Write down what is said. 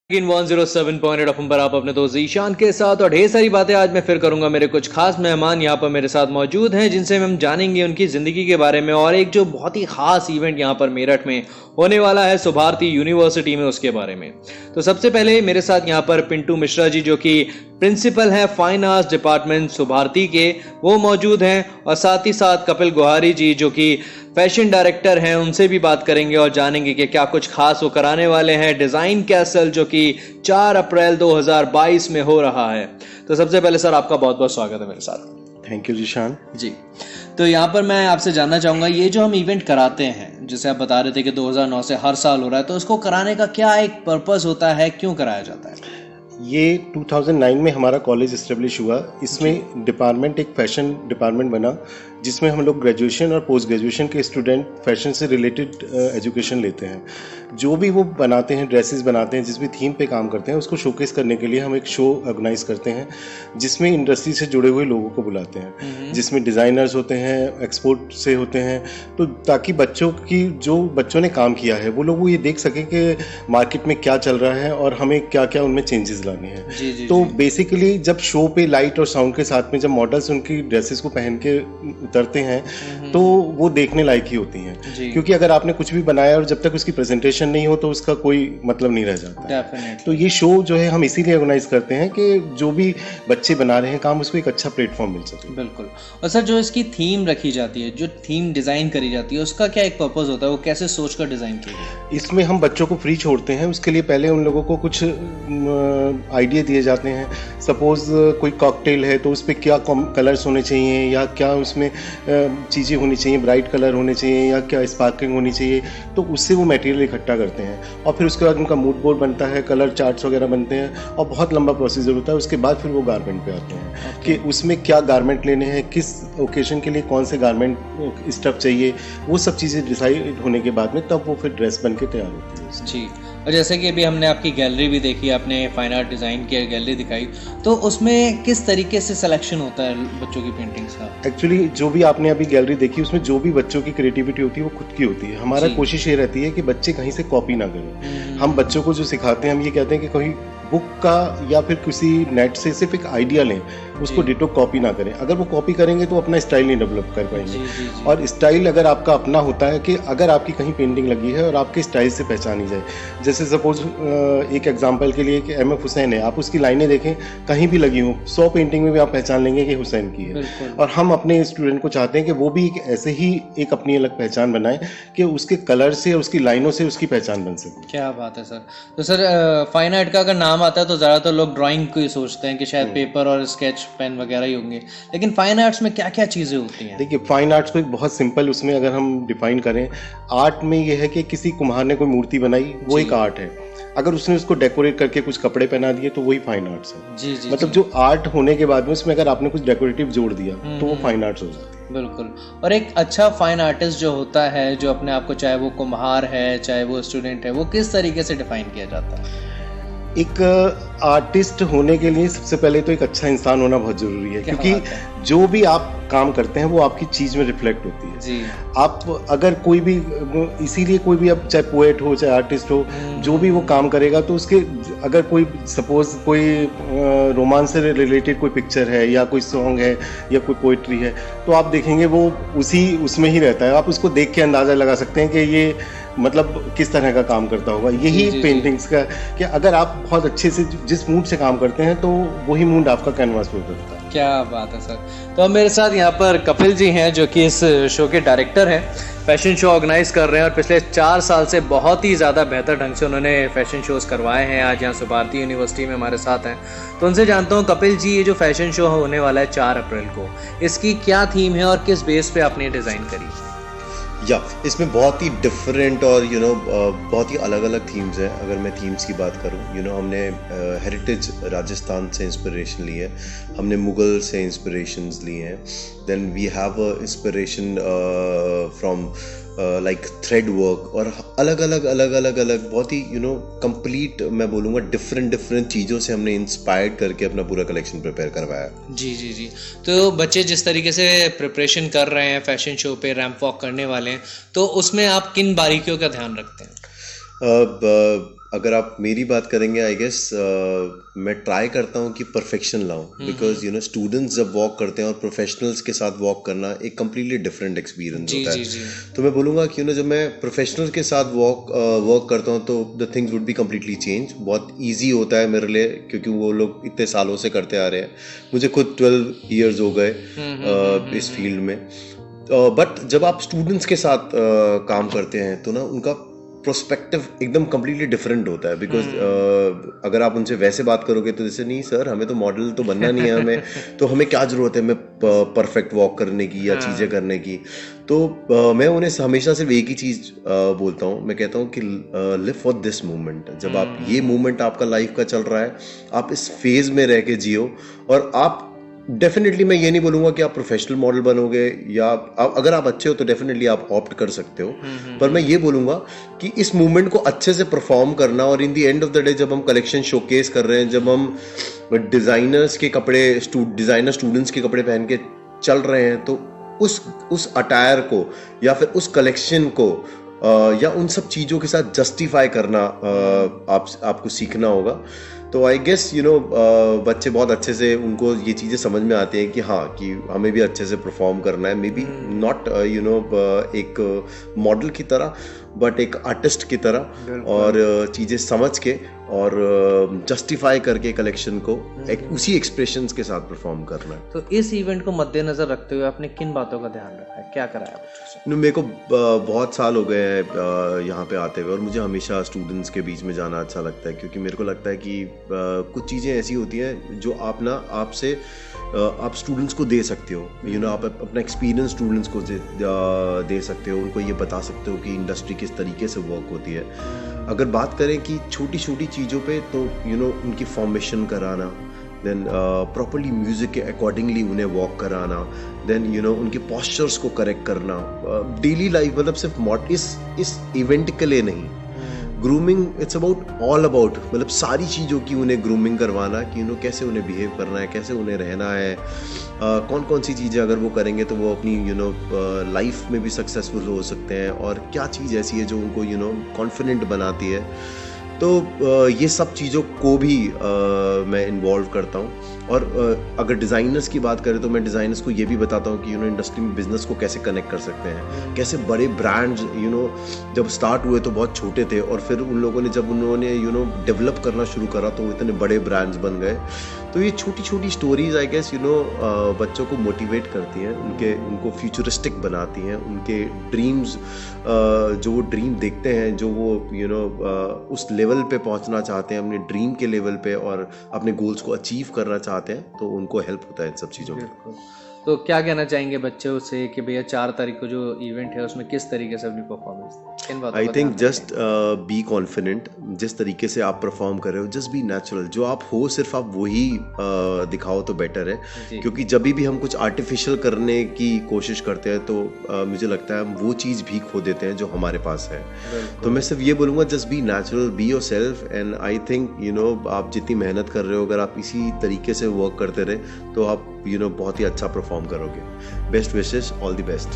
इन 107.8 FM पर आप अपने दोस्त ईशान के साथ और ढेर सारी बातें आज मैं फिर करूंगा। मेरे कुछ खास मेहमान यहाँ पर मेरे साथ मौजूद हैं जिनसे हम जानेंगे उनकी ज़िंदगी के बारे में और एक जो बहुत ही खास इवेंट यहाँ पर मेरठ में होने वाला है सुभारती यूनिवर्सिटी में, उसके बारे में। तो सबसे पहले मेरे साथ यहाँ पर पिंटू मिश्रा जी जो कि प्रिंसिपल है फाइन आर्ट्स डिपार्टमेंट सुभारती के, वो मौजूद हैं और साथ ही साथ कपिल गुहारी जी जो कि फैशन डायरेक्टर हैं, उनसे भी बात करेंगे और जानेंगे कि क्या कुछ खास वो कराने वाले हैं डिज़ाइन कैसल जो कि 4 अप्रैल 2022 में हो रहा है। तो सबसे पहले सर आपका बहुत बहुत स्वागत है मेरे साथ। थैंक यू जिशान जी। तो यहाँ पर मैं आपसे जानना चाहूँगा, ये जो हम इवेंट कराते हैं जैसे आप बता रहे थे कि 2009 से हर साल हो रहा है, तो उसको कराने का क्या एक पर्पस होता है, क्यों कराया जाता है? ये 2009 में हमारा कॉलेज इस्टेब्लिश हुआ। इसमें डिपार्टमेंट एक फैशन डिपार्टमेंट बना जिसमें हम लोग ग्रेजुएशन और पोस्ट ग्रेजुएशन के स्टूडेंट फैशन से रिलेटेड एजुकेशन लेते हैं। जो भी वो बनाते हैं, ड्रेसेस बनाते हैं, जिस भी थीम पे काम करते हैं, उसको शोकेस करने के लिए हम एक शो ऑर्गेनाइज करते हैं जिसमें इंडस्ट्री से जुड़े हुए लोगों को बुलाते हैं, जिसमें डिज़ाइनर्स होते हैं, एक्सपोर्ट से होते हैं, तो ताकि बच्चों की जो बच्चों ने काम किया है वो लोग वो ये देख सकें कि मार्केट में क्या चल रहा है और हमें क्या क्या उनमें चेंजेस लाने हैं। तो बेसिकली जब शो पे लाइट और साउंड के साथ में जब मॉडल्स उनकी ड्रेसेस को पहन के उतरते हैं तो वो देखने लायक ही होती हैं, क्योंकि अगर आपने कुछ भी बनाया और जब तक उसकी प्रेजेंटेशन नहीं हो तो उसका कोई मतलब नहीं रह जाता। तो ये शो जो है हम इसीलिए ऑर्गेनाइज करते हैं कि जो भी बच्चे बना रहे हैं काम, उसको एक अच्छा प्लेटफॉर्म मिल सके। बिल्कुल। और सर जो इसकी थीम रखी जाती है, जो थीम डिजाइन करी जाती है, उसका क्या एक पर्पस होता है, वो कैसे सोच कर डिजाइन की है? इसमें हम बच्चों को फ्री छोड़ते हैं। उसके लिए पहले उन लोगों को कुछ आइडिया दिए जाते हैं। सपोज कोई कॉकटेल है तो उस पर क्या कलर्स होने चाहिए या क्या उसमें चीज़ें होनी चाहिए, ब्राइट कलर होने चाहिए या क्या स्पार्कलिंग होनी चाहिए, तो उससे वो मटेरियल इकट्ठा करते हैं और फिर उसके बाद उनका मूड बोर्ड बनता है, कलर चार्ट्स वगैरह बनते हैं और बहुत लंबा प्रोसीजर होता है। उसके बाद फिर वो गारमेंट पे आते हैं कि उसमें क्या गारमेंट लेने हैं, किस ओकेजन के लिए कौन से गारमेंट स्टफ चाहिए, वो सब चीज़ें डिसाइड होने के बाद में तब वो फिर ड्रेस बन के तैयार होती है। जी। और जैसे कि अभी हमने आपकी गैलरी भी देखी, आपने फाइन आर्ट डिज़ाइन की गैलरी दिखाई, तो उसमें किस तरीके से सिलेक्शन होता है बच्चों की पेंटिंग्स का? एक्चुअली जो भी आपने अभी गैलरी देखी उसमें जो भी बच्चों की क्रिएटिविटी होती है वो खुद की होती है। हमारा कोशिश ये रहती है कि बच्चे कहीं से कॉपी ना करें। हम बच्चों को जो सिखाते हैं हम ये कहते हैं कि कहीं बुक का या फिर किसी नेट से सिर्फ एक आइडिया लें, उसको डिटो कॉपी ना करें। अगर वो कॉपी करेंगे तो अपना स्टाइल नहीं डेवलप कर पाएंगे। और स्टाइल अगर आपका अपना होता है कि अगर आपकी कहीं पेंटिंग लगी है और आपके स्टाइल से पहचानी जाए, जैसे सपोज एक एग्जांपल के लिए कि एम.एफ. हुसैन है, आप उसकी लाइनें देखें कहीं भी लगी हो, 100 पेंटिंग में भी आप पहचान लेंगे कि हुसैन की है। और हम अपने स्टूडेंट को चाहते हैं कि वो भी ऐसे ही एक अपनी अलग पहचान बनाए कि उसके कलर से, उसकी लाइनों से उसकी पहचान बन सके। क्या बात है सर। तो सर फाइन आर्ट का अगर नाम आता है तो ज़्यादातर लोग ड्राइंग को ही सोचते हैं कि शायद पेपर और स्केच पेन वगैरह ही होंगे, लेकिन फाइन आर्ट्स में क्या क्या चीज़ें होती हैं? देखिए फाइन आर्ट्स को एक बहुत सिंपल उसमें अगर हम डिफाइन करें, आर्ट में ये है कि किसी कुम्हार ने कोई मूर्ति बनाई, वो एक आर्ट है। अगर उसने उसको डेकोरेट करके कुछ कपड़े पहना दिए तो वही फाइन आर्ट्स है। जी। मतलब जो आर्ट होने के बाद में उसमें अगर आपने कुछ डेकोरेटिव जोड़ दिया तो वो फाइन आर्ट्स हो जाता है। बिल्कुल। और एक अच्छा फाइन आर्टिस्ट जो होता है, जो अपने आप को, चाहे वो कुम्हार है चाहे वो स्टूडेंट है, वो किस तरीके से डिफाइन किया जाता है? एक आर्टिस्ट होने के लिए सबसे पहले तो एक अच्छा इंसान होना बहुत जरूरी है, क्योंकि जो भी आप काम करते हैं वो आपकी चीज में रिफ्लेक्ट होती है। जी। आप अगर कोई भी, इसीलिए कोई भी, अब चाहे पोएट हो चाहे आर्टिस्ट हो, जो भी वो काम करेगा तो उसके अगर कोई सपोज कोई रोमांस से रिलेटेड कोई पिक्चर है या कोई सॉन्ग है या कोई पोइट्री है, तो आप देखेंगे वो उसमें ही रहता है। आप उसको देख के अंदाजा लगा सकते हैं कि ये मतलब किस तरह का काम करता होगा। यही पेंटिंग्स का कि अगर आप बहुत अच्छे से जिस मूड से काम करते हैं तो वही मूड आपका कैनवास पे उतरता है। क्या बात है सर। तो अब मेरे साथ यहाँ पर कपिल जी हैं जो कि इस शो के डायरेक्टर हैं, फैशन शो ऑर्गेनाइज कर रहे हैं और पिछले 4 साल से बहुत ही ज़्यादा बेहतर ढंग से उन्होंने फैशन शोज़ करवाए हैं। आज यहाँ सुभारती यूनिवर्सिटी में हमारे साथ हैं, तो उनसे जानता हूँ कपिल जी, ये जो फैशन शो होने वाला है 4 अप्रैल को, इसकी क्या थीम है और किस बेस पे आपने डिज़ाइन करी? इसमें बहुत ही डिफरेंट और बहुत ही अलग अलग थीम्स हैं। अगर मैं थीम्स की बात करूं, हमने हेरिटेज राजस्थान से इंस्पिरेशन ली है, हमने मुगल से इंस्पिरेशंस ली हैं, then we have a inspiration from like thread work, और अलग अलग बहुत ही कंप्लीट, मैं बोलूँगा डिफरेंट चीज़ों से हमने इंस्पायर्ड करके अपना पूरा कलेक्शन प्रिपेयर करवाया। जी। तो बच्चे जिस तरीके से प्रिपरेशन कर रहे हैं फैशन शो पे, रैंप वॉक करने वाले हैं, तो उसमें आप किन बारीकियों का ध्यान रखते हैं? अगर आप मेरी बात करेंगे आई गेस मैं ट्राई करता हूँ कि परफेक्शन लाऊं, बिकॉज यू नो स्टूडेंट्स जब वॉक करते हैं और प्रोफेशनल्स के साथ वॉक करना एक कम्प्लीटली डिफरेंट एक्सपीरियंस जी होता जी है। जी। तो मैं बोलूँगा कि यू नो जब मैं प्रोफेशनल के साथ वर्क करता हूँ तो the things would be completely change. बहुत ईजी होता है मेरे लिए क्योंकि वो लोग इतने सालों से करते आ रहे हैं। मुझे खुद 12 ईयर्स हो गए इस फील्ड में। बट जब आप स्टूडेंट्स के साथ काम करते हैं तो ना उनका प्रोस्पेक्टिव एकदम कम्प्लीटली डिफरेंट होता है, बिकॉज अगर आप उनसे वैसे बात करोगे तो जैसे नहीं सर हमें तो मॉडल तो बनना नहीं है, हमें तो हमें क्या ज़रूरत है हमें परफेक्ट वॉक करने की या चीज़ें करने की। तो मैं उन्हें हमेशा सिर्फ एक ही चीज़ बोलता हूँ, मैं कहता हूँ कि लिव फॉर दिस मोमेंट। जब आप ये मोमेंट आपका लाइफ का चल रहा है, आप इस फेज में रह के जियो। और आप डेफिनेटली मैं ये नहीं बोलूँगा कि आप प्रोफेशनल मॉडल बनोगे या अगर आप अच्छे हो तो डेफिनेटली आप ऑप्ट कर सकते हो, पर मैं ये बोलूँगा कि इस मूवमेंट को अच्छे से परफॉर्म करना। और in the end of the day जब हम कलेक्शन शोकेस कर रहे हैं, जब हम डिज़ाइनर्स के कपड़े डिज़ाइनर स्टूडेंट्स के कपड़े पहन के चल रहे हैं, तो उस अटायर को या फिर उस कलेक्शन को या उन सब चीज़ों के साथ जस्टिफाई करना आपको सीखना होगा। तो आई गेस यू नो बच्चे बहुत अच्छे से उनको ये चीज़ें समझ में आती हैं कि हाँ कि हमें भी अच्छे से परफॉर्म करना है, may be not you know एक मॉडल की तरह बट एक आर्टिस्ट की तरह, और चीज़ें समझ के और जस्टिफाई करके कलेक्शन को उसी एक्सप्रेशंस के साथ परफॉर्म करना है। तो इस इवेंट को मद्देनजर रखते हुए आपने किन बातों का ध्यान रखा है, क्या कराया बच्चों से? मेरे को बहुत साल हो गए हैं यहाँ पे आते हुए, और मुझे हमेशा स्टूडेंट्स के बीच में जाना अच्छा लगता है, क्योंकि मेरे को लगता है कि कुछ चीज़ें ऐसी होती हैं जो आप स्टूडेंट्स को दे सकते हो। यू नो आप अपना एक्सपीरियंस स्टूडेंट्स को दे सकते हो, उनको ये बता सकते हो कि इंडस्ट्री किस तरीके से वर्क होती है। अगर बात करें कि छोटी छोटी चीज़ों पे, तो यू नो उनकी फॉर्मेशन कराना, देन प्रॉपर्ली म्यूज़िक के अकॉर्डिंगली उन्हें वॉक कराना, देन यू नो उनके पॉस्चर्स को करेक्ट करना, डेली लाइफ मतलब सिर्फ इस इवेंट के लिए नहीं, ग्रूमिंग इट्स ऑल अबाउट मतलब सारी चीज़ों की उन्हें ग्रूमिंग करवाना कि यू नो कैसे उन्हें बिहेव करना है, कैसे उन्हें रहना है, कौन कौन सी चीज़ें अगर वो करेंगे तो वो अपनी यू नो लाइफ में भी सक्सेसफुल हो सकते हैं, और क्या चीज़ ऐसी है जो उनको यू नो कॉन्फिडेंट बनाती है। तो ये सब चीज़ों को भी मैं इन्वॉल्व करता हूँ। और अगर डिज़ाइनर्स की बात करें तो मैं डिज़ाइनर्स को ये भी बताता हूँ कि यू नो इंडस्ट्री में बिज़नेस को कैसे कनेक्ट कर सकते हैं, कैसे बड़े ब्रांड्स यू नो जब स्टार्ट हुए तो बहुत छोटे थे, और फिर उन लोगों ने जब उन्होंने यू नो डेवलप करना शुरू करा तो वो इतने बड़े ब्रांड्स बन गए। तो ये छोटी छोटी stories I guess you know बच्चों को मोटिवेट करती हैं, उनको फ्यूचरिस्टिक बनाती हैं, उनके ड्रीम्स जो वो ड्रीम देखते हैं, जो वो यू नो उस लेवल पे पहुंचना चाहते हैं अपने ड्रीम के लेवल पे, और अपने गोल्स को अचीव करना चाहते हैं, तो उनको हेल्प होता है इन सब चीज़ों में। तो क्या कहना चाहेंगे बच्चों से कि भैया 4 तारीख को जो इवेंट है उसमें किस तरीके से अपनी performance? I think just be confident, जिस तरीके से आप परफॉर्म कर रहे हो जस्ट बी नेचुरल, जो आप हो सिर्फ आप वही दिखाओ तो बेटर है, क्योंकि जब भी हम कुछ आर्टिफिशियल करने की कोशिश करते हैं तो मुझे लगता है हम वो चीज़ भी खो देते हैं जो हमारे पास है। तो मैं सिर्फ ये बोलूँगा just be natural, be your self, and I think you know आप जितनी मेहनत कर रहे हो अगर आप इसी तरीके से वर्क करते रहे तो आप यू नो बहुत ही अच्छा परफॉर्म करोगे। Best wishes, all the best.